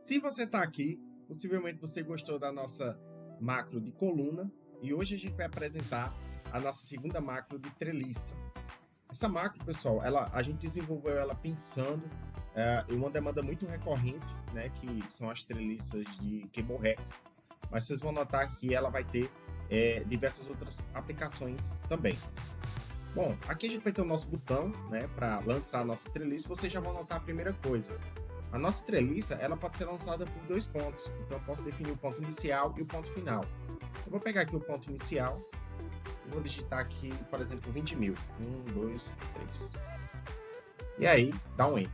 Se você está aqui, possivelmente você gostou da nossa macro de coluna e hoje a gente vai apresentar a nossa segunda macro de treliça. Essa macro, pessoal, a gente desenvolveu ela pensando em uma demanda muito recorrente, né, que são as treliças de cable racks, mas vocês vão notar que ela vai ter diversas outras aplicações também. Bom, aqui a gente vai ter o nosso botão, né, para lançar a nossa treliça. Vocês já vão notar a primeira coisa. A nossa treliça, ela pode ser lançada por 2 pontos. Então, eu posso definir o ponto inicial e o ponto final. Eu vou pegar aqui o ponto inicial e vou digitar aqui, por exemplo, 20 mil. 1, 2, 3. E aí, dá um Enter.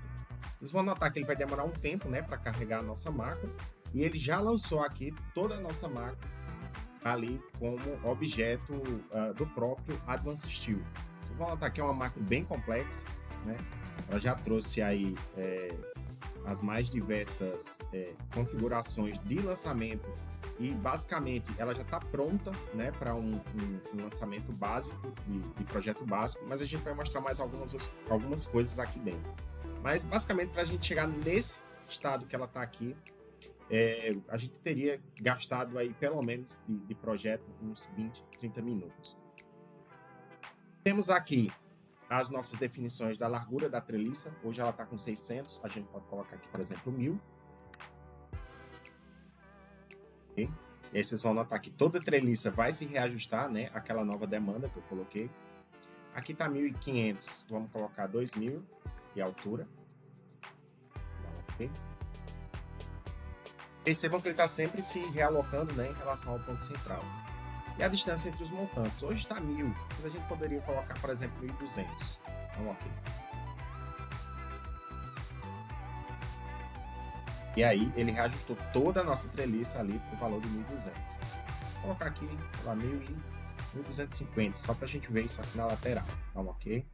Vocês vão notar que ele vai demorar um tempo, né, para carregar a nossa macro. E ele já lançou aqui toda a nossa macro ali como objeto do próprio Advanced Steel. Vocês vão notar que é uma macro bem complexa, né? Ela já trouxe aí as mais diversas configurações de lançamento e basicamente ela já está pronta, né, para um lançamento básico de projeto básico, mas a gente vai mostrar mais algumas coisas aqui dentro. Mas basicamente para a gente chegar nesse estado que ela está aqui, a gente teria gastado aí pelo menos de projeto uns 20, 30 minutos. Temos aqui as nossas definições da largura da treliça. Hoje ela está com 600, a gente pode colocar aqui, por exemplo, 1000. Okay? E aí vocês vão notar que toda treliça vai se reajustar, né, àquela nova demanda que eu coloquei. Aqui está 1500, vamos colocar 2000 de altura. Ok? Percebam que ele está sempre se realocando, né, em relação ao ponto central. E a distância entre os montantes. Hoje está 1000, mas a gente poderia colocar, por exemplo, 1200. Então, ok. E aí, ele reajustou toda a nossa treliça ali para o valor de 1200. Vou colocar aqui, sei lá, 1250, só para a gente ver isso aqui na lateral. Então, ok.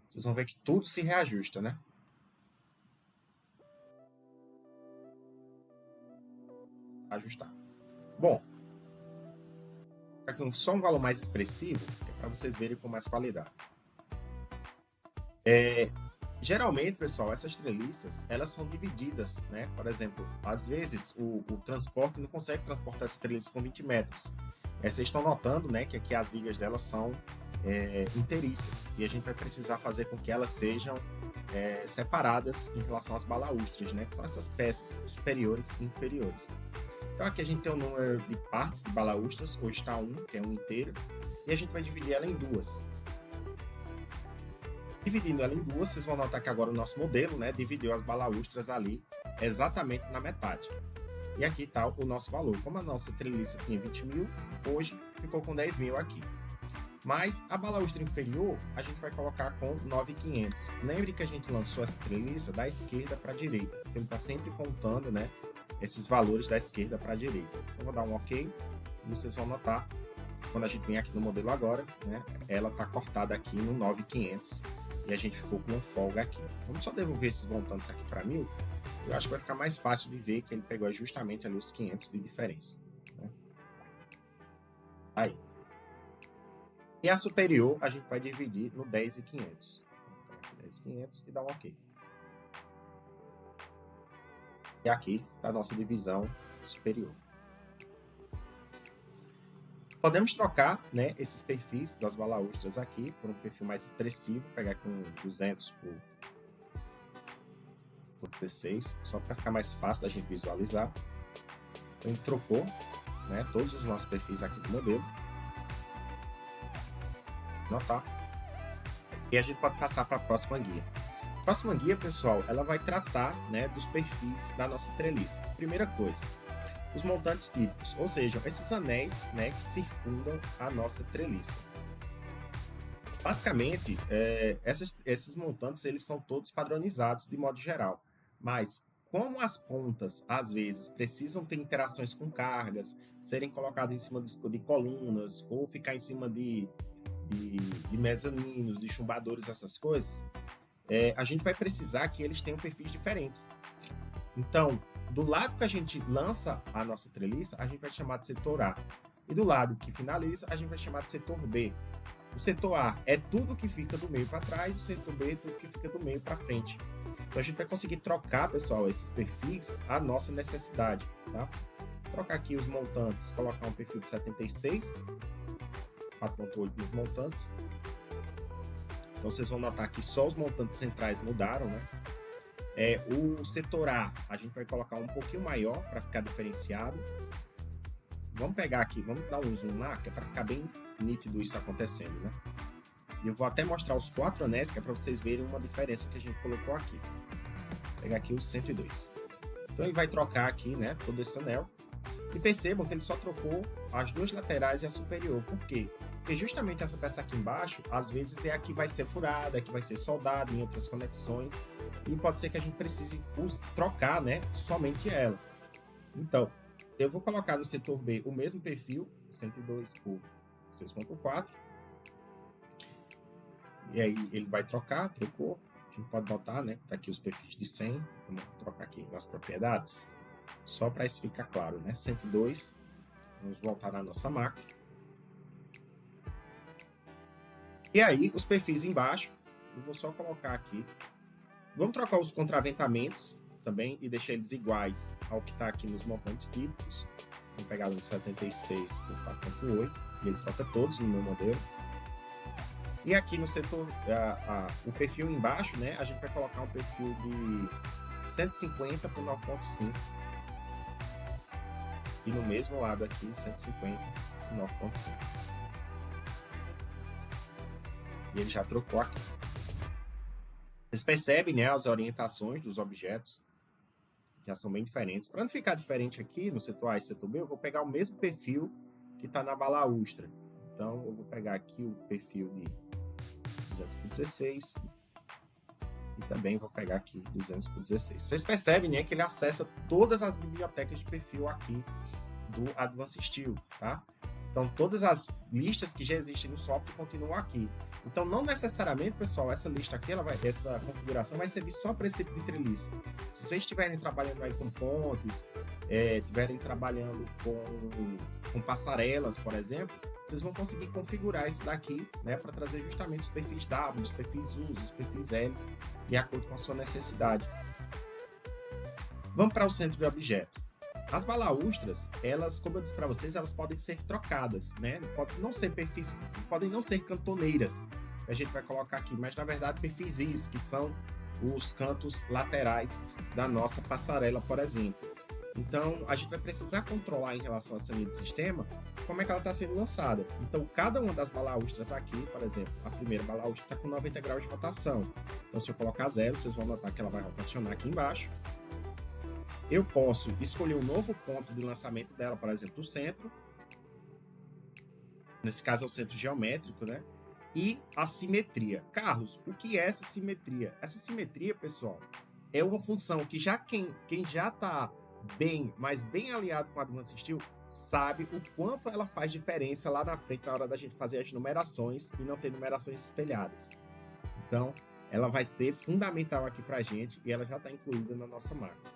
Vocês vão ver que tudo se reajusta, né? Ajustar. Bom, aqui só um valor mais expressivo, para vocês verem com mais qualidade. Geralmente, pessoal, essas treliças, elas são divididas, né? Por exemplo, às vezes o transporte não consegue transportar essas treliças com 20 metros. Vocês estão notando, né, que aqui as vigas delas são inteiriças e a gente vai precisar fazer com que elas sejam separadas em relação às balaústres, né? Que são essas peças superiores e inferiores. Então aqui a gente tem o número de partes de balaústras, hoje está 1, que é 1 inteiro, e a gente vai dividir ela em 2. Dividindo ela em 2, vocês vão notar que agora o nosso modelo, né, dividiu as balaústras ali exatamente na metade. E aqui está o nosso valor. Como a nossa treliça tinha 20 mil, hoje ficou com 10 mil aqui. Mas a balaústra inferior, a gente vai colocar com 9.500. Lembre que a gente lançou essa treliça da esquerda para a direita, porque ele está sempre contando, né, esses valores da esquerda para a direita. Então, vou dar um OK e vocês vão notar, quando a gente vem aqui no modelo agora, né, ela está cortada aqui no 9.500 e a gente ficou com folga aqui. Vamos só devolver esses montantes aqui para 1000. Eu acho que vai ficar mais fácil de ver que ele pegou justamente ali os 500 de diferença, né? Aí. E a superior a gente vai dividir no 10.500. Então, 10.500 e dá um OK. E aqui a nossa divisão superior. Podemos trocar, né, esses perfis das balaústras aqui por um perfil mais expressivo, pegar aqui um 200 por 16, só para ficar mais fácil da gente visualizar. Então, a gente trocou, né, todos os nossos perfis aqui do modelo. Notar. E a gente pode passar para a próxima guia. A próxima guia, pessoal, ela vai tratar, né, dos perfis da nossa treliça. Primeira coisa, os montantes típicos, ou seja, esses anéis, né, que circundam a nossa treliça. Basicamente, esses montantes eles são todos padronizados de modo geral, mas como as pontas às vezes precisam ter interações com cargas, serem colocadas em cima de colunas ou ficar em cima de mezaninos, de chumbadores, essas coisas, a gente vai precisar que eles tenham perfis diferentes. Então, do lado que a gente lança a nossa treliça, a gente vai chamar de setor A. E do lado que finaliza, a gente vai chamar de setor B. O setor A é tudo que fica do meio para trás, o setor B é tudo que fica do meio para frente. Então a gente vai conseguir trocar, pessoal, esses perfis à nossa necessidade, tá? Trocar aqui os montantes, colocar um perfil de 76, 4.8 nos montantes. Então vocês vão notar que só os montantes centrais mudaram, né? O setor A gente vai colocar um pouquinho maior para ficar diferenciado. Vamos pegar aqui, vamos dar um zoom lá, que é para ficar bem nítido isso acontecendo, né? E eu vou até mostrar os 4 anéis, que é para vocês verem uma diferença que a gente colocou aqui. Vou pegar aqui o 102. Então ele vai trocar aqui, né, todo esse anel. E percebam que ele só trocou as 2 laterais e a superior. Por quê? Porque justamente essa peça aqui embaixo, às vezes é a que vai ser furada, a que vai ser soldada em outras conexões. E pode ser que a gente precise trocar, né, somente ela. Então, eu vou colocar no setor B o mesmo perfil, 102 por 6.4. E aí ele vai trocar, trocou. A gente pode botar, né, tá aqui os perfis de 100. Vamos trocar aqui nas propriedades. Só para isso ficar claro, né? 102. Vamos voltar na nossa macro. E aí, os perfis embaixo, eu vou só colocar aqui. Vamos trocar os contraventamentos também e deixar eles iguais ao que está aqui nos montantes típicos. Vamos pegar um 76 por 4.8 e ele troca todos no meu modelo. E aqui no setor, o perfil embaixo, né? A gente vai colocar um perfil de 150 por 9.5. E no mesmo lado aqui, 150 por 9.5. E ele já trocou aqui. Vocês percebem, né, as orientações dos objetos já são bem diferentes. Para não ficar diferente aqui no setor A e setor B, eu vou pegar o mesmo perfil que está na balaústra. Então, eu vou pegar aqui o perfil de 200 por 16 e também vou pegar aqui 200 por 16. Vocês percebem, né, que ele acessa todas as bibliotecas de perfil aqui do Advanced Steel, tá? Então, todas as listas que já existem no software continuam aqui. Então, não necessariamente, pessoal, essa lista aqui, essa configuração vai servir só para esse tipo de treliça. Se vocês estiverem trabalhando aí com pontes, estiverem trabalhando com passarelas, por exemplo, vocês vão conseguir configurar isso daqui, né, para trazer justamente os perfis W, os perfis U, os perfis L, de acordo com a sua necessidade. Vamos para o centro de objeto. As balaústras, elas, como eu disse para vocês, elas podem ser trocadas, né? Podem não ser perfis, podem não ser cantoneiras, a gente vai colocar aqui, mas na verdade perfis is, que são os cantos laterais da nossa passarela, por exemplo. Então, a gente vai precisar controlar em relação a essa linha de sistema, como é que ela está sendo lançada. Então, cada uma das balaústras aqui, por exemplo, a primeira balaústra está com 90 graus de rotação. Então, se eu colocar 0, vocês vão notar que ela vai rotacionar aqui embaixo. Eu posso escolher um novo ponto de lançamento dela, por exemplo, do centro. Nesse caso é o centro geométrico, né? E a simetria. Carlos, o que é essa simetria? Essa simetria, pessoal, é uma função que quem já está bem, mas bem alinhado com a Advanced Steel, sabe o quanto ela faz diferença lá na frente na hora da gente fazer as numerações e não ter numerações espelhadas. Então, ela vai ser fundamental aqui para a gente e ela já está incluída na nossa máquina.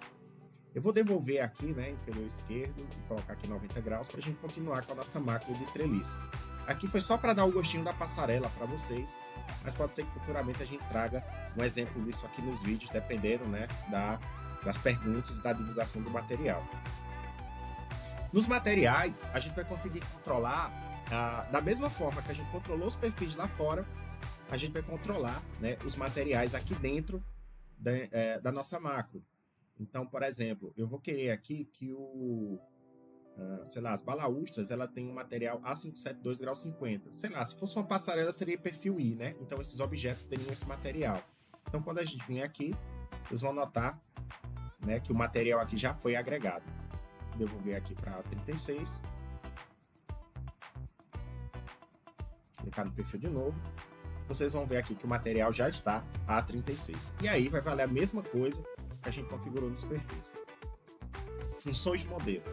Eu vou devolver aqui, né, inferior esquerdo e colocar aqui 90 graus para a gente continuar com a nossa máquina de treliça. Aqui foi só para dar o gostinho da passarela para vocês, mas pode ser que futuramente a gente traga um exemplo disso aqui nos vídeos, dependendo, né, das perguntas e da divulgação do material. Nos materiais, a gente vai conseguir controlar, da mesma forma que a gente controlou os perfis lá fora, a gente vai controlar, né, os materiais aqui dentro da nossa macro. Então, por exemplo, eu vou querer aqui que sei lá, as balaústras, ela tem um material A572 grau 50. Sei lá, se fosse uma passarela, seria perfil I, né? Então, esses objetos teriam esse material. Então, quando a gente vir aqui, vocês vão notar, né, que o material aqui já foi agregado. Vou devolver aqui para 36. Clicar no perfil de novo. Vocês vão ver aqui que o material já está A36. E aí vai valer a mesma coisa que a gente configurou nos perfis. Funções de modelo.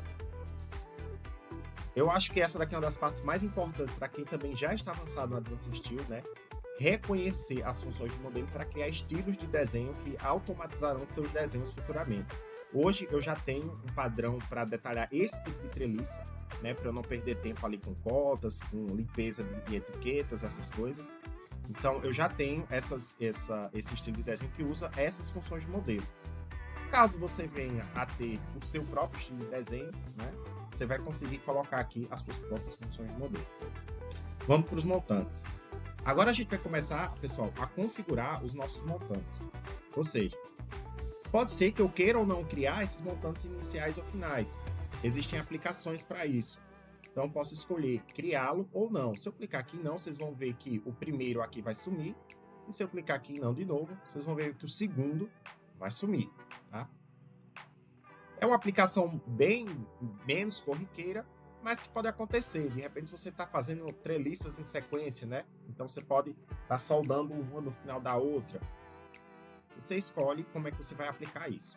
Eu acho que essa daqui é uma das partes mais importantes para quem também já está avançado no Advanced Steel, né? Reconhecer as funções de modelo para criar estilos de desenho que automatizarão os seus desenhos futuramente. Hoje eu já tenho um padrão para detalhar esse tipo de treliça, né, para eu não perder tempo ali com cotas, com limpeza de etiquetas, essas coisas. Então, eu já tenho esse estilo de desenho que usa essas funções de modelo. Caso você venha a ter o seu próprio estilo de desenho, né, você vai conseguir colocar aqui as suas próprias funções de modelo. Vamos para os montantes. Agora a gente vai começar, pessoal, a configurar os nossos montantes. Ou seja, pode ser que eu queira ou não criar esses montantes iniciais ou finais. Existem aplicações para isso. Então, eu posso escolher criá-lo ou não. Se eu clicar aqui em não, vocês vão ver que o primeiro aqui vai sumir. E se eu clicar aqui em não de novo, vocês vão ver que o segundo vai sumir. Tá? É uma aplicação bem menos corriqueira, mas que pode acontecer. De repente, você está fazendo treliças em sequência, né? Então, você pode estar soldando uma no final da outra. Você escolhe como é que você vai aplicar isso.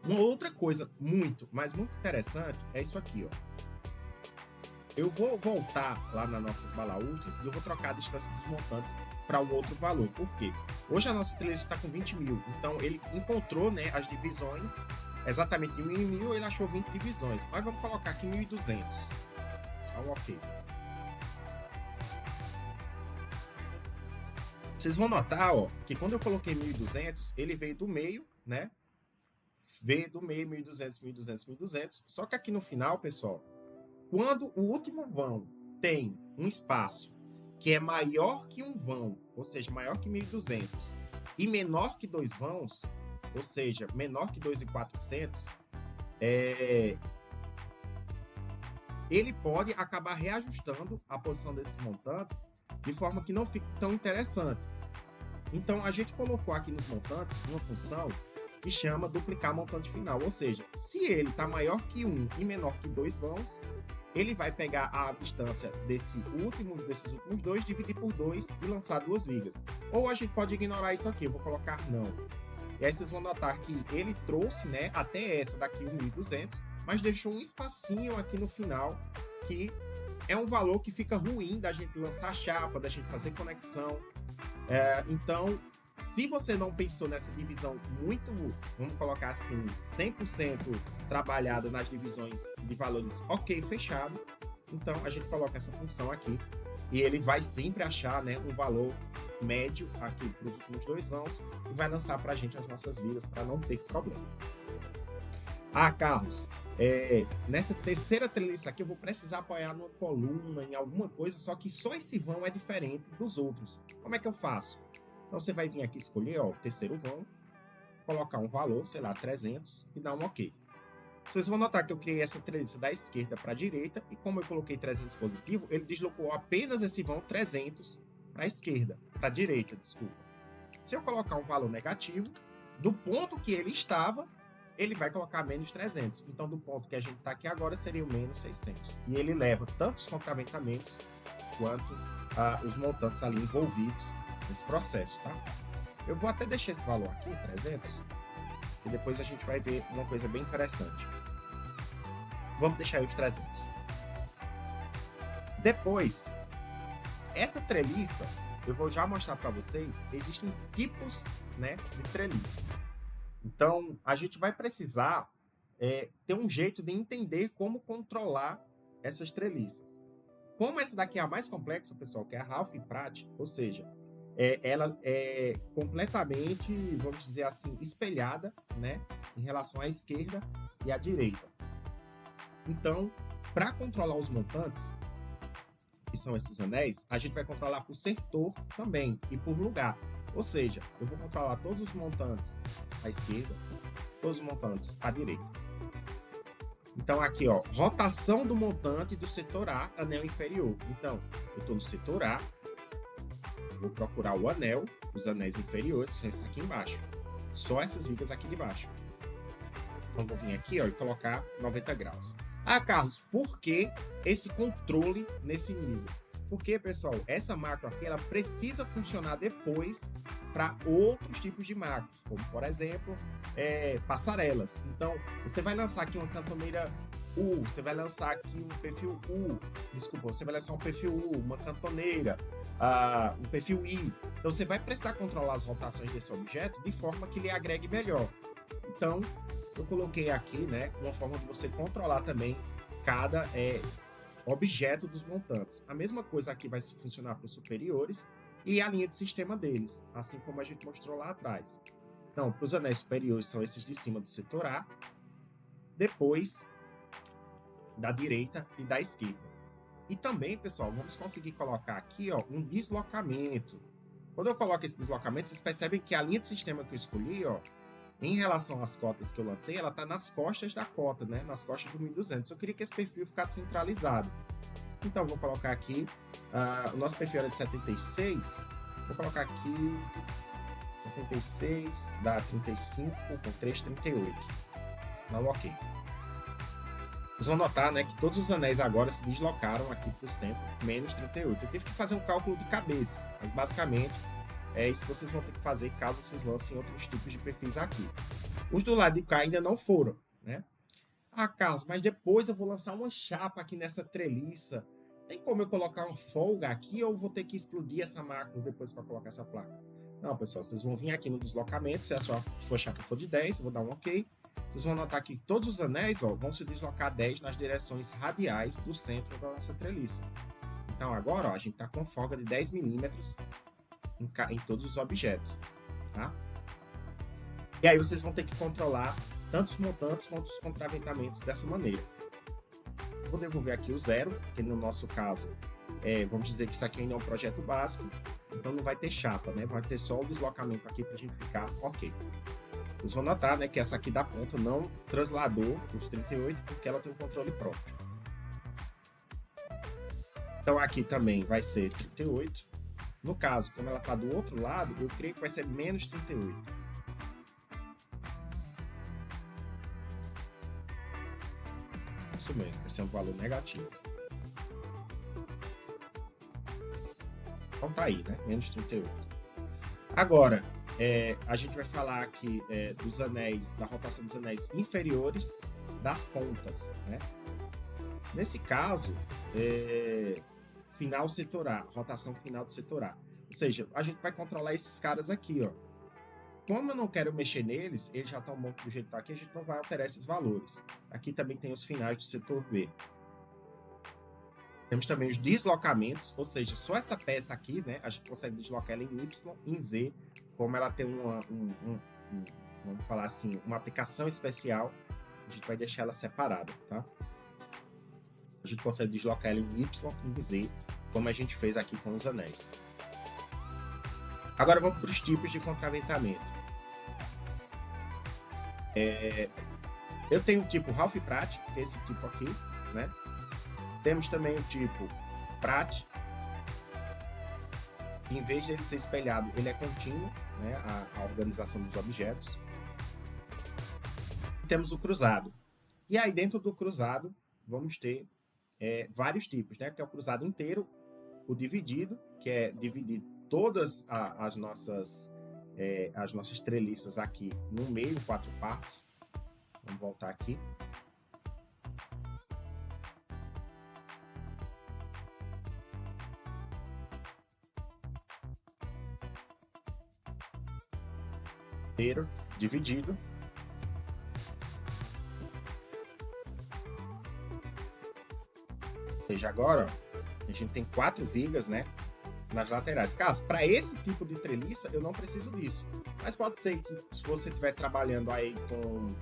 Uma outra coisa muito, mas muito interessante é isso aqui, ó. Eu vou voltar lá nas nossas balaústres e eu vou trocar a distância dos montantes para um outro valor. Por quê? Hoje a nossa treliça está com 20 mil, então ele encontrou, né, as divisões exatamente de 1.000 em 1.000, ele achou 20 divisões. Mas vamos colocar aqui 1.200. Então, ok. Vocês vão notar, ó, que quando eu coloquei 1.200, ele veio do meio, né? Veio do meio, 1.200, 1.200, 1.200. Só que aqui no final, pessoal, quando o último vão tem um espaço que é maior que um vão, ou seja, maior que 1.200, e menor que 2 vãos, ou seja, menor que 2.400, ele pode acabar reajustando a posição desses montantes de forma que não fique tão interessante. Então, a gente colocou aqui nos montantes uma função que chama duplicar montante final, ou seja, se ele está maior que 1 e menor que 2 vãos, ele vai pegar a distância desses últimos 2, dividir por 2 e lançar 2 vigas. Ou a gente pode ignorar isso aqui, eu vou colocar não. E aí vocês vão notar que ele trouxe, né, até essa daqui 1.200, mas deixou um espacinho aqui no final, que é um valor que fica ruim da gente lançar chapa, da gente fazer conexão. Então, se você não pensou nessa divisão muito, vamos colocar assim, 100% trabalhada nas divisões de valores ok, fechado, então a gente coloca essa função aqui e ele vai sempre achar, né, um valor médio aqui para os últimos 2 vãos e vai lançar para a gente as nossas vigas para não ter problema. Ah, Carlos, nessa terceira treliça aqui eu vou precisar apoiar numa coluna, em alguma coisa, só que só esse vão é diferente dos outros. Como é que eu faço? Então, você vai vir aqui escolher, ó, o terceiro vão, colocar um valor, sei lá, 300 e dar um OK. Vocês vão notar que eu criei essa treliça da esquerda para a direita e como eu coloquei 300 positivo, ele deslocou apenas esse vão 300 para a esquerda, para a direita, desculpa. Se eu colocar um valor negativo, do ponto que ele estava, ele vai colocar menos 300. Então, do ponto que a gente está aqui agora, seria o menos 600. E ele leva tanto os concaventamentos quanto os montantes ali envolvidos nesse processo, tá? Eu vou até deixar esse valor aqui, 300, e depois a gente vai ver uma coisa bem interessante. Vamos deixar aí os 300. Depois, essa treliça, eu vou já mostrar para vocês, existem tipos, né, de treliça. Então, a gente vai precisar ter um jeito de entender como controlar essas treliças. Como essa daqui é a mais complexa, pessoal, que é a Ralph Pratt, ou seja, ela é completamente, vamos dizer assim, espelhada, né, em relação à esquerda e à direita. Então, para controlar os montantes, que são esses anéis, a gente vai controlar por setor também e por lugar. Ou seja, eu vou controlar todos os montantes à esquerda, todos os montantes à direita. Então, aqui, ó, rotação do montante do setor A, anel inferior. Então, eu estou no setor A, vou procurar o anel, os anéis inferiores, que são esses aqui embaixo. Só essas vigas aqui de baixo. Então, vou vir aqui, ó, e colocar 90 graus. Ah, Carlos, por que esse controle nesse nível? Porque, pessoal, essa macro aqui, ela precisa funcionar depois para outros tipos de macros, como, por exemplo, passarelas. Então, você vai lançar aqui uma cantoneira U, você vai lançar aqui um perfil U, desculpa, você vai lançar um perfil U, uma cantoneira, um perfil I. Então, você vai precisar controlar as rotações desse objeto de forma que ele agregue melhor. Então, eu coloquei aqui, né, uma forma de você controlar também cada objeto dos montantes. A mesma coisa aqui vai funcionar para os superiores e a linha de sistema deles, assim como a gente mostrou lá atrás. Então, para os anéis superiores são esses de cima do setor A, depois da direita e da esquerda. E também, pessoal, vamos conseguir colocar aqui ó, um deslocamento. Quando eu coloco esse deslocamento, vocês percebem que a linha de sistema que eu escolhi, ó, em relação às cotas que eu lancei, ela está nas costas da cota, né? Nas costas do 1200. Eu queria que esse perfil ficasse centralizado. Então, vou colocar aqui, o nosso perfil era de 76, vou colocar aqui 76, dá 35 com 3, 38. Dá um ok. Vocês vão notar, né, que todos os anéis agora se deslocaram aqui para o centro, menos 38. Eu tive que fazer um cálculo de cabeça, mas basicamente é isso que vocês vão ter que fazer caso vocês lancem outros tipos de perfis aqui. Os do lado de cá ainda não foram, né? Ah, Carlos, mas depois eu vou lançar uma chapa aqui nessa treliça. Tem como eu colocar uma folga aqui ou vou ter que explodir essa máquina depois para colocar essa placa? Não, pessoal, vocês vão vir aqui no deslocamento, se a sua chapa for de 10, eu vou dar um ok. Vocês vão notar que todos os anéis ó, vão se deslocar 10 nas direções radiais do centro da nossa treliça. Então agora ó, a gente está com folga de 10 milímetros em todos os objetos. Tá? E aí vocês vão ter que controlar tanto os montantes quanto os contraventamentos dessa maneira. Vou devolver aqui o 0, porque no nosso caso, vamos dizer que isso aqui ainda é um projeto básico, então não vai ter chapa, né? Vai ter só o deslocamento aqui para a gente ficar ok. Vocês vão notar, né, que essa aqui da ponta não trasladou os 38, porque ela tem um controle próprio. Então aqui também vai ser 38. No caso, como ela está do outro lado, eu creio que vai ser menos 38. Isso mesmo, vai ser um valor negativo. Então tá aí, né? Menos 38. Agora, a gente vai falar aqui dos anéis, da rotação dos anéis inferiores das pontas, né? Nesse caso, final setor A, rotação final do setor A. Ou seja, a gente vai controlar esses caras aqui, ó. Como eu não quero mexer neles, eles já estão bons do jeito que tá aqui, a gente não vai alterar esses valores. Aqui também tem os finais do setor B. Temos também os deslocamentos, ou seja, só essa peça aqui, né, a gente consegue deslocar ela em Y, em Z, como ela tem vamos falar assim, uma aplicação especial, a gente vai deixar ela separada, tá? A gente consegue deslocar ela em Y, em Z, como a gente fez aqui com os anéis. Agora vamos para os tipos de contraventamento. Eu tenho o tipo Half Prat, que é esse tipo aqui, né? Temos também o tipo Prat. Em vez de ele ser espelhado, ele é contínuo, né? A organização dos objetos. Temos o cruzado. E aí dentro do cruzado vamos ter vários tipos, né? Que é o cruzado inteiro, o dividido, que é dividir todas as nossas treliças aqui no meio, em 4 partes. Vamos voltar aqui. Inteiro, dividido. Ou seja, agora ó, a gente tem 4 vigas, né? Nas laterais. Caso, para esse tipo de treliça, eu não preciso disso. Mas pode ser que se você estiver trabalhando aí com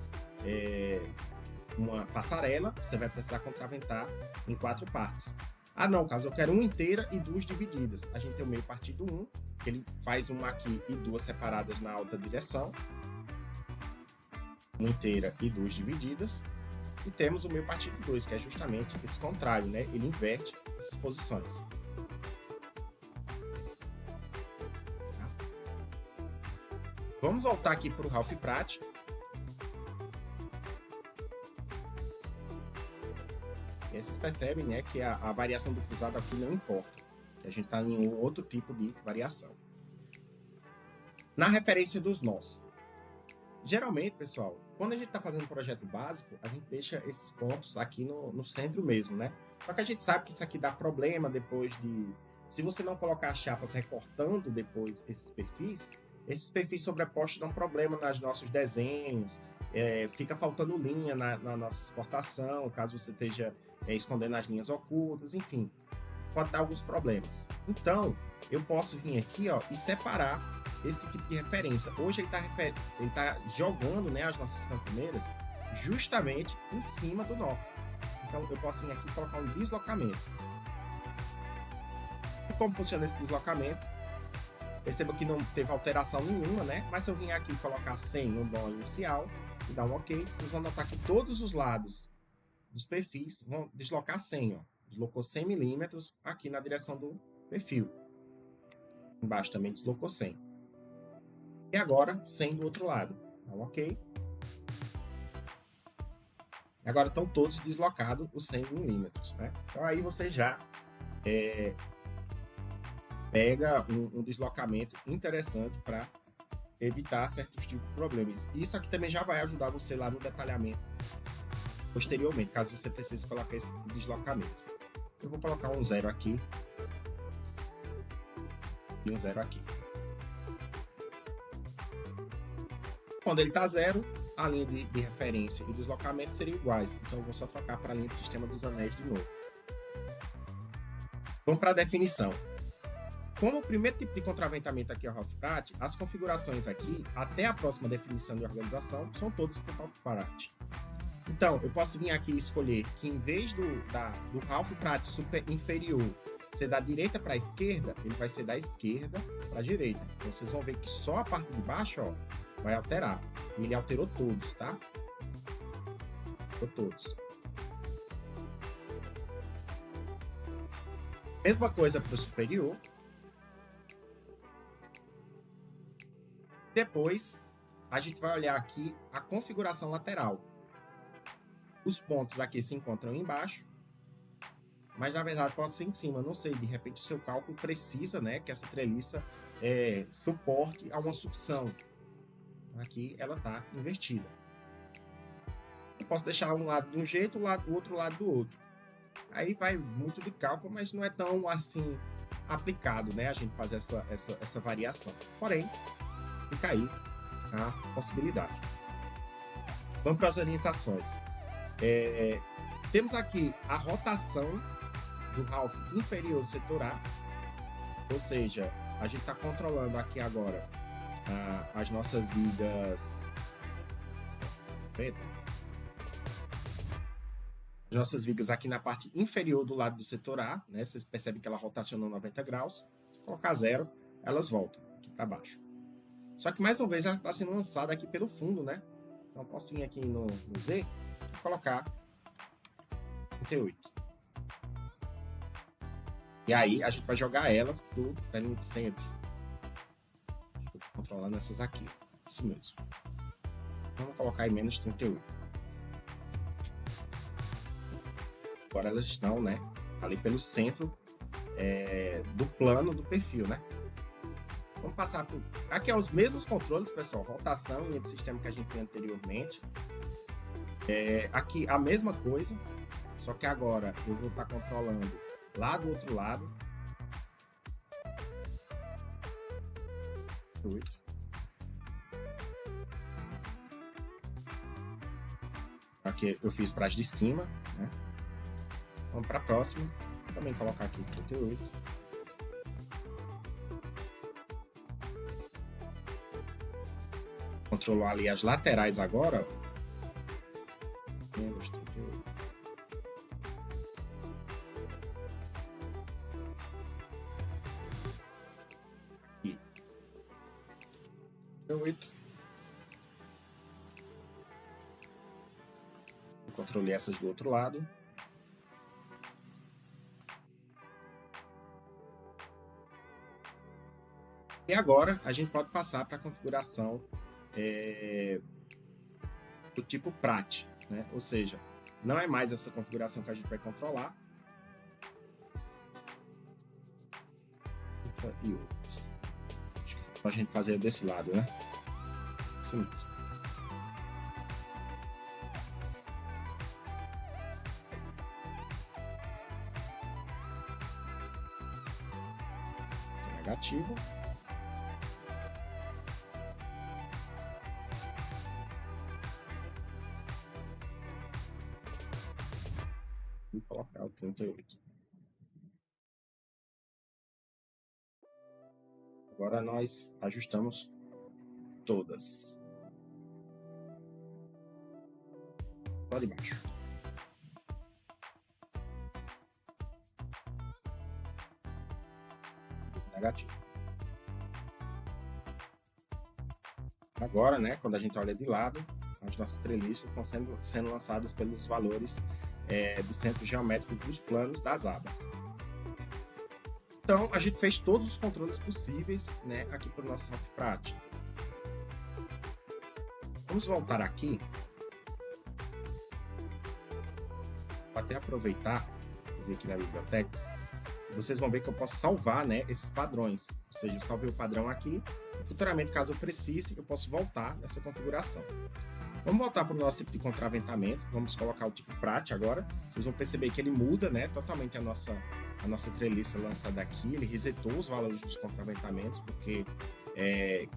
uma passarela, você vai precisar contraventar em 4 partes. Ah não, caso eu quero uma inteira e 2 divididas. A gente tem o meio partido 1, que ele faz uma aqui e 2 separadas na outra direção. Uma inteira e 2 divididas. E temos o meio partido 2, que é justamente esse contrário, né? Ele inverte essas posições. Vamos voltar aqui para o Half Prat. E aí vocês percebem, né, que a variação do cruzado aqui não importa. Que a gente está em outro tipo de variação. Na referência dos nós. Geralmente, pessoal, quando a gente está fazendo um projeto básico, a gente deixa esses pontos aqui no centro mesmo, né? Só que a gente sabe que isso aqui dá problema depois de... Se você não colocar as chapas recortando depois esses perfis sobrepostos dão problema nos nossos desenhos, fica faltando linha na nossa exportação, caso você esteja escondendo as linhas ocultas, enfim, pode dar alguns problemas. Então, eu posso vir aqui, ó, e separar esse tipo de referência. Hoje ele tá jogando, né, as nossas cantoneiras justamente em cima do nó. Então, eu posso vir aqui e colocar um deslocamento. E como funciona esse deslocamento? Perceba que não teve alteração nenhuma, né? Mas se eu vim aqui e colocar 100 no nó inicial e dar um OK, vocês vão notar que todos os lados dos perfis vão deslocar 100, ó. Deslocou 100 milímetros aqui na direção do perfil. Embaixo também deslocou 100. E agora 100 do outro lado. Dá um OK. Agora estão todos deslocados os 100 milímetros, né? Então aí você já pega um deslocamento interessante para evitar certos tipos de problemas. Isso aqui também já vai ajudar você lá no detalhamento posteriormente, caso você precise colocar esse deslocamento. Eu vou colocar um 0 aqui e um 0 aqui. Quando ele está 0, a linha de referência e o deslocamento seriam iguais. Então eu vou só trocar para a linha de sistema dos anéis de novo. Vamos para a definição. Como o primeiro tipo de contraventamento aqui é o Ralph Pratt, as configurações aqui, até a próxima definição de organização, são todas por Ralph Pratt. Então, eu posso vir aqui e escolher que em vez do Ralph Pratt inferior ser da direita para a esquerda, ele vai ser da esquerda para a direita. Então, vocês vão ver que só a parte de baixo, ó, vai alterar. E ele alterou todos, tá? Alterou todos. Mesma coisa para o superior. Depois, a gente vai olhar aqui a configuração lateral. Os pontos aqui se encontram embaixo, mas na verdade pode ser em cima. Não sei, de repente o seu cálculo precisa, né, que essa treliça suporte a uma sucção. Aqui ela está invertida. Eu posso deixar um lado de um jeito, o outro lado do outro. Aí vai muito de cálculo, mas não é tão assim aplicado, né, a gente fazer essa variação. Porém, fica aí a possibilidade. Vamos para as orientações. Temos aqui a rotação do Ralph inferior do setor A, ou seja, a gente está controlando aqui agora as nossas vigas. As nossas vigas aqui na parte inferior do lado do setor A, né? Vocês percebem que ela rotacionou 90 graus. Se colocar 0, elas voltam aqui para baixo. Só que mais uma vez ela está sendo lançada aqui pelo fundo, né? Então eu posso vir aqui no Z e colocar 38. E aí a gente vai jogar elas para a linha de centro. Estou controlando essas aqui. Isso mesmo. Vamos colocar aí menos 38. Agora elas estão, né, ali pelo centro do plano do perfil, né? Vamos passar por... Aqui é os mesmos controles, pessoal. Rotação e linha de sistema que a gente tinha anteriormente. Aqui a mesma coisa, só que agora eu vou estar controlando lá do outro lado. 8. Aqui eu fiz para as de cima, né? Vamos para a próxima. Vou também colocar aqui 38. Controlar ali as laterais agora. Menos 38. Aqui. 38. Controlei essas do outro lado. E agora a gente pode passar para a configuração do tipo Pratt, né? Ou seja, não é mais essa configuração que a gente vai controlar. E outros. Acho que só a gente fazer desse lado, né? Isso mesmo. Esse é negativo. e colocar o 38. Agora nós ajustamos todas. Lá de baixo. Negativo. Agora, né, quando a gente olha de lado, as nossas treliças estão sendo lançadas pelos valores do centro geométrico dos planos das abas. Então, a gente fez todos os controles possíveis, né, aqui para o nosso Rough prático. Vamos voltar aqui. Vou até aproveitar, vir aqui na biblioteca. Vocês vão ver que eu posso salvar, né, esses padrões. Ou seja, eu salvei o padrão aqui. Futuramente, caso eu precise, eu posso voltar nessa configuração. Vamos voltar para o nosso tipo de contraventamento. Vamos colocar o tipo Prat agora. Vocês vão perceber que ele muda, né, totalmente a nossa treliça lançada aqui. Ele resetou os valores dos contraventamentos, porque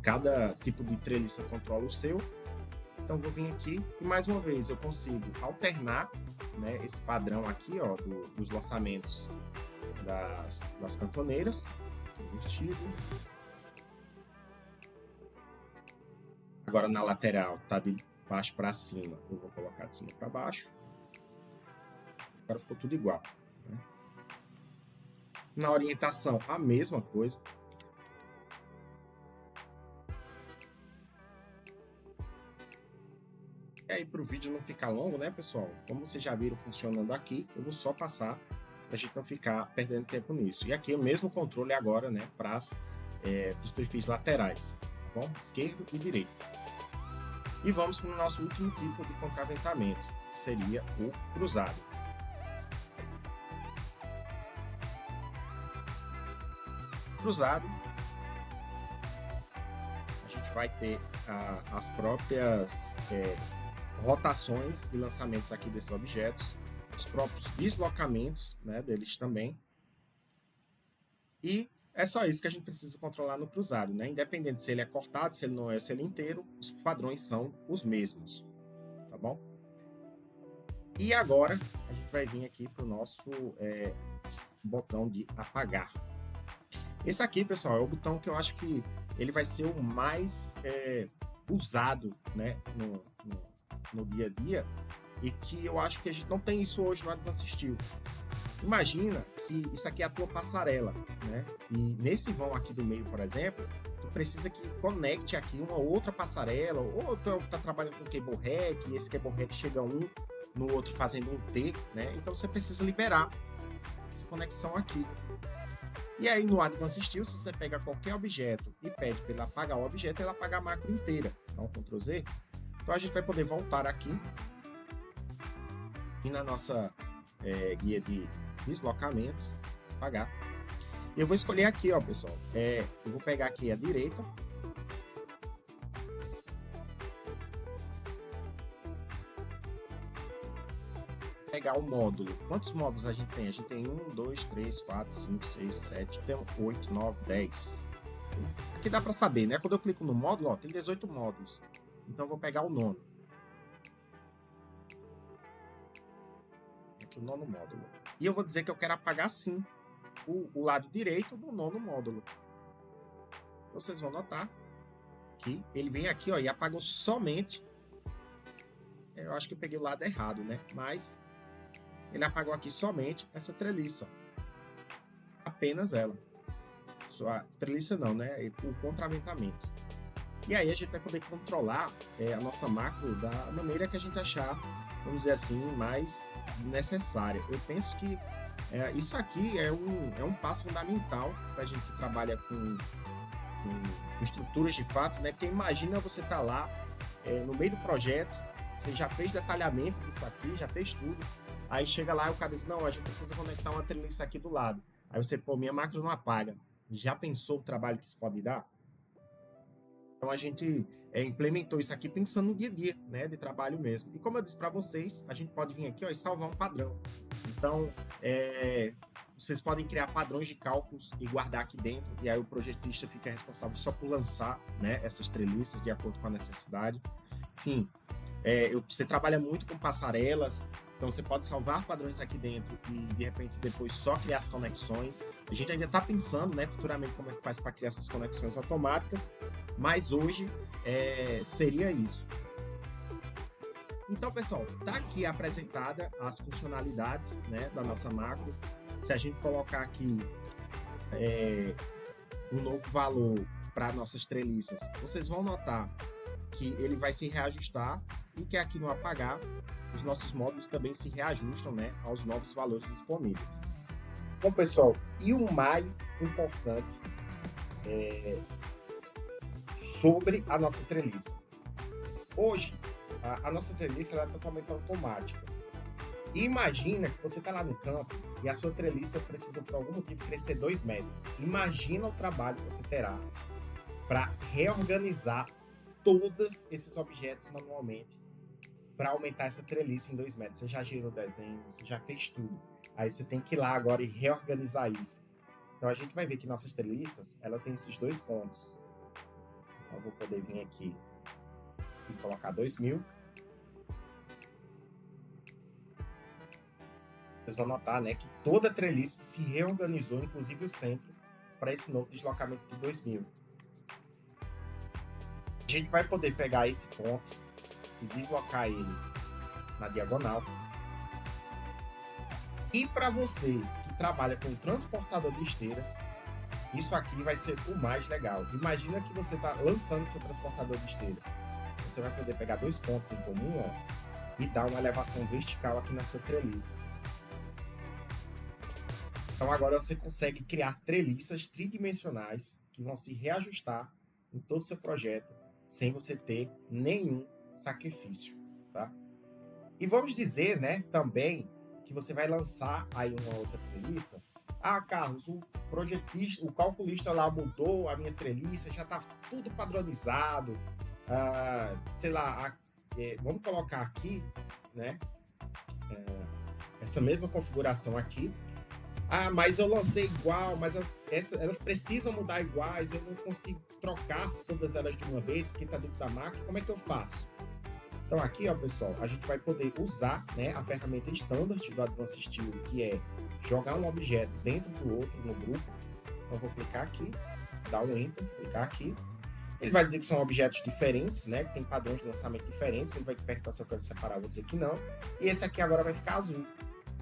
cada tipo de treliça controla o seu. Então, vou vir aqui e, mais uma vez, eu consigo alternar, né, esse padrão aqui, ó, dos lançamentos das cantoneiras. Invertido. Agora, na lateral, tá de baixo para cima, eu vou colocar de cima para baixo. Agora ficou tudo igual, né? Na orientação, a mesma coisa. E aí, para o vídeo não ficar longo, né, pessoal? Como vocês já viram funcionando aqui, eu vou só passar para a gente não ficar perdendo tempo nisso. E aqui o mesmo controle agora, né, para os perfis laterais, tá bom? Esquerdo e direito. E vamos para o nosso último tipo de contraventamento, que seria o cruzado. Cruzado, a gente vai ter as próprias rotações e lançamentos aqui desses objetos, os próprios deslocamentos, né, deles também. E é só isso que a gente precisa controlar no cruzado, né? Independente se ele é cortado, se ele não é, se ele é inteiro, os padrões são os mesmos, tá bom? E agora a gente vai vir aqui para o nosso botão de apagar. Esse aqui, pessoal, é o botão que eu acho que ele vai ser o mais usado, né, no dia a dia, e que eu acho que a gente não tem isso hoje no Advanced Steel. Imagina que isso aqui é a tua passarela, né? E nesse vão aqui do meio, por exemplo, tu precisa que conecte aqui uma outra passarela, ou tu tá trabalhando com cable hack, e esse cable hack chega um no outro fazendo um T, né? Então você precisa liberar essa conexão aqui. E aí no Advanced Steel, se você pega qualquer objeto e pede para ele apagar o objeto, ele apaga a macro inteira. Então, Ctrl Z. Então a gente vai poder voltar aqui e na nossa guia de deslocamento, apagar. E eu vou escolher aqui, ó, pessoal. Eu vou pegar aqui a direita. Pegar o módulo. Quantos módulos a gente tem? A gente tem 1, 2, 3, 4, 5, 6, 7, tem 8, 9, 10. Aqui dá para saber, né? Quando eu clico no módulo, ó, tem 18 módulos. Então eu vou pegar o nono. Aqui o nono módulo. E eu vou dizer que eu quero apagar sim o lado direito do nono módulo. Vocês vão notar que ele vem aqui, ó, e apagou somente. Eu acho que eu peguei o lado errado, né? Mas ele apagou aqui somente essa treliça. Apenas ela. Só a treliça não, né? O contraventamento. E aí a gente vai poder controlar a nossa macro da maneira que a gente achar, vamos dizer assim, mais necessária. Eu penso que isso aqui é um passo fundamental para a gente que trabalha com estruturas de fato, né? Porque imagina você estar lá no meio do projeto, você já fez detalhamento disso aqui, já fez tudo, aí chega lá e o cara diz, não, a gente precisa conectar uma treliça aqui do lado. Aí você, pô, minha macro não apaga. Já pensou o trabalho que isso pode dar? Então a gente implementou isso aqui pensando no dia a dia, né, de trabalho mesmo. E como eu disse para vocês, a gente pode vir aqui, ó, e salvar um padrão. Então vocês podem criar padrões de cálculos e guardar aqui dentro, e aí o projetista fica responsável só por lançar, né, essas treliças de acordo com a necessidade. Enfim, você trabalha muito com passarelas, Então você pode salvar padrões aqui dentro e de repente depois só criar as conexões. A gente ainda está pensando, né, futuramente como é que faz para criar essas conexões automáticas, mas hoje seria isso. Então, pessoal, tá aqui apresentada as funcionalidades, né, da nossa macro. Se a gente colocar aqui um novo valor para nossas treliças, vocês vão notar que ele vai se reajustar e que aqui no apagar, os nossos módulos também se reajustam, né, aos novos valores disponíveis. Bom, pessoal, e o mais importante sobre a nossa treliça. Hoje, a nossa treliça ela é totalmente automática. E imagina que você está lá no campo e a sua treliça precisou, por algum motivo, crescer 2 metros. Imagina o trabalho que você terá para reorganizar todos esses objetos manualmente para aumentar essa treliça em 2 metros. Você já gerou o desenho, você já fez tudo. Aí você tem que ir lá agora e reorganizar isso. Então a gente vai ver que nossas treliças, ela tem esses 2 pontos. Então, eu vou poder vir aqui e colocar 2000. Vocês vão notar, né, que toda a treliça se reorganizou, inclusive o centro, para esse novo deslocamento de 2000. A gente vai poder pegar esse ponto e deslocar ele na diagonal. E para você que trabalha com transportador de esteiras, isso aqui vai ser o mais legal. Imagina que você está lançando seu transportador de esteiras. Você vai poder pegar 2 pontos em comum, ó, e dar uma elevação vertical aqui na sua treliça. Então agora você consegue criar treliças tridimensionais que vão se reajustar em todo o seu projeto sem você ter nenhum sacrifício, tá? E vamos dizer, né, também que você vai lançar aí uma outra treliça. Ah, Carlos, o projetista, o calculista lá mudou a minha treliça, já está tudo padronizado. Sei lá, vamos colocar aqui, né, essa mesma configuração aqui. Ah, mas eu lancei igual, mas elas precisam mudar iguais, eu não consigo trocar todas elas de uma vez, porque está dentro da máquina, como é que eu faço? Então aqui, ó, pessoal, a gente vai poder usar, né, a ferramenta Standard do Advanced Steel, que é jogar um objeto dentro do outro no grupo. Então eu vou clicar aqui, dar um Enter, clicar aqui. Ele vai dizer que são objetos diferentes, né, que tem padrões de lançamento diferentes, ele vai perguntar se eu quero separar, eu vou dizer que não. E esse aqui agora vai ficar azul.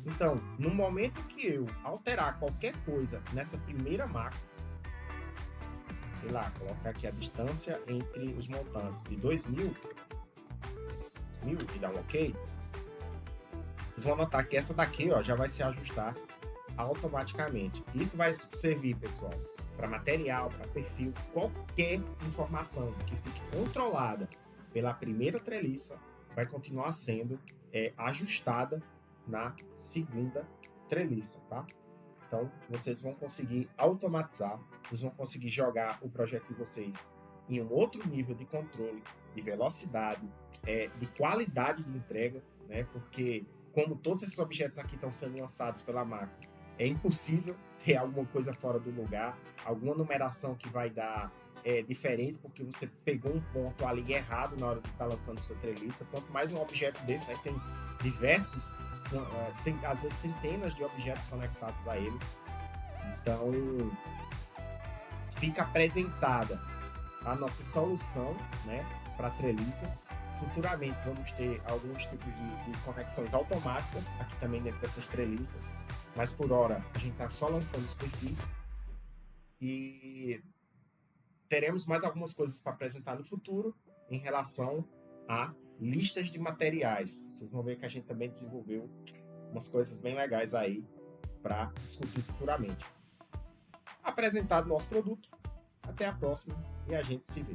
Então, no momento que eu alterar qualquer coisa nessa primeira macro, sei lá, colocar aqui a distância entre os montantes de 2000 e dar um OK, vocês vão notar que essa daqui, ó, já vai se ajustar automaticamente. Isso vai servir, pessoal, para material, para perfil, qualquer informação que fique controlada pela primeira treliça vai continuar sendo ajustada na segunda treliça, tá? Então, vocês vão conseguir automatizar, vocês vão conseguir jogar o projeto de vocês em um outro nível de controle, de velocidade, de qualidade de entrega, né? Porque, como todos esses objetos aqui estão sendo lançados pela máquina, é impossível ter alguma coisa fora do lugar, alguma numeração que vai dar diferente, porque você pegou um ponto ali errado na hora de estar lançando sua treliça. Quanto mais um objeto desse, né, que tem diversos, às vezes centenas de objetos conectados a ele. Então, fica apresentada a nossa solução, né, para treliças. Futuramente vamos ter alguns tipos de conexões automáticas aqui também dentro dessas treliças, mas por hora a gente está só lançando os perfis e teremos mais algumas coisas para apresentar no futuro em relação a listas de materiais. Vocês vão ver que a gente também desenvolveu umas coisas bem legais aí para discutir futuramente. Apresentado nosso produto, até a próxima e a gente se vê.